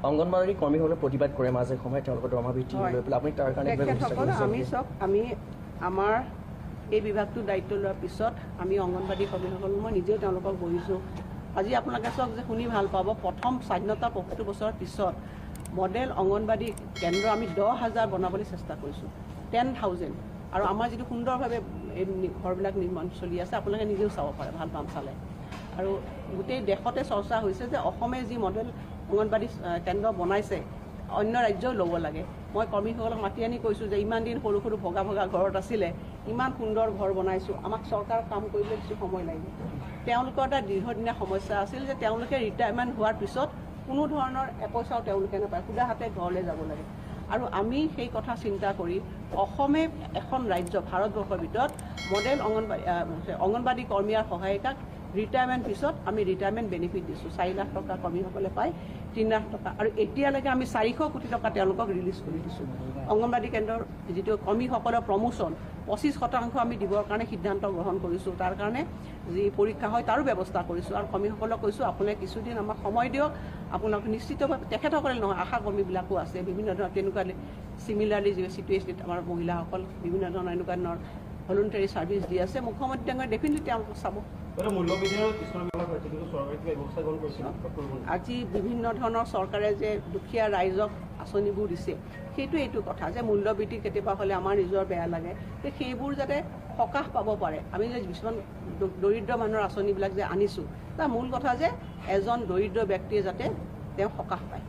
অংগনবাড়ী কৰ্মীসকলে প্ৰতিবাদ কৰে মাজে সময়ে তেওঁলোকৰ দৰমহা বৃদ্ধি লৈ পেলাই আপুনি তাৰ কাৰণে আমি আমাৰ এই বিভাগটোৰ দায়িত্ব লোৱাৰ পিছত আমি অংগনবাড়ী কৰ্মীসকল মই নিজেও তেওঁলোকক বহিছোঁ। আজি আপোনালোকে চাওক যে শুনি ভাল পাব, প্ৰথম স্বাধীনতা ৭৫ বছৰৰ পিছত মডেল অংগনবাড়ী কেন্দ্ৰ আমি ১০,০০০ বনাবলৈ চেষ্টা কৰিছোঁ, 10,000। আৰু আমাৰ যিটো সুন্দৰভাৱে এই ঘৰবিলাক নিৰ্মাণ চলি আছে, আপোনালোকে নিজেও চাব পাৰে, ভাল পাম চালে। আৰু গোটেই দেশতে চৰ্চা হৈছে যে অসমে যি মডেল অংগনবাড়ী কেন্দ্ৰ বনাইছে অন্য ৰাজ্যও ল'ব লাগে। মই কৰ্মীসকলক মাতি আনি কৈছোঁ যে ইমান দিন সৰু সৰু ভগা ভগা ঘৰত আছিলে, ইমান সুন্দৰ ঘৰ বনাইছোঁ, আমাক চৰকাৰৰ কাম কৰিবলৈ কিছু সময় লাগিব। তেওঁলোকৰ এটা দীৰ্ঘদিনীয়া সমস্যা আছিল যে তেওঁলোকে ৰিটায়াৰমেণ্ট হোৱাৰ পিছত কোনো ধৰণৰ এপইচাও তেওঁলোকে নাপায়, সুদা হাতে ঘৰলৈ যাব লাগে। আৰু আমি সেই কথা চিন্তা কৰি অসমে এখন ৰাজ্য ভাৰতবৰ্ষৰ ভিতৰত মডেল অংগনবাড়ী কৰ্মীৰ সহায়িকাক ৰিটায়াৰমেণ্ট পিছত আমি ৰিটায়াৰমেণ্ট বেনিফিট দিছোঁ। 4 লাখ টকা কৰ্মীসকলে পায়, 3 লাখ টকা। আৰু এতিয়ালৈকে আমি 400 কোটি টকা তেওঁলোকক ৰিলিজ কৰি দিছোঁ। অংগনবাড়ী কেন্দ্ৰৰ যিটো কৰ্মীসকলৰ প্ৰমোশ্যন 25% আমি দিবৰ কাৰণে সিদ্ধান্ত গ্ৰহণ কৰিছোঁ। তাৰ কাৰণে যি পৰীক্ষা হয় তাৰো ব্যৱস্থা কৰিছোঁ। আৰু কৰ্মীসকলক কৈছোঁ আপোনালোকে কিছুদিন আমাক সময় দিয়ক, আপোনালোক নিশ্চিতভাৱে তেখেতসকলে নহয় আশা কৰ্মীবিলাকো আছে বিভিন্ন ধৰণৰ তেনেকুৱা চিমিলাৰলি যি চিটুৱেশ্যন আমাৰ মহিলাসকল বিভিন্ন ধৰণৰ এনেকুৱা ধৰণৰ ভলুণ্টাৰী ছাৰ্ভিচ দি আছে। মুখ্যমন্ত্ৰী ডাঙৰ ডেফিনেটলি তেওঁলোকক চাব। আজি বিভিন্ন ধৰণৰ চৰকাৰে যে দুখীয়া ৰাইজক আঁচনিবোৰ দিছে, সেইটো এইটো কথা যে মূল্যবৃদ্ধি কেতিয়াবা হ'লে আমাৰ নিজৰ বেয়া লাগে, যে সেইবোৰ যাতে সকাহ পাব পাৰে। আমি যে কিছুমান দৰিদ্ৰ মানুহৰ আঁচনিবিলাক যে আনিছোঁ, তাৰ মূল কথা যে এজন দৰিদ্ৰ ব্যক্তিয়ে যাতে তেওঁ সকাহ পায়।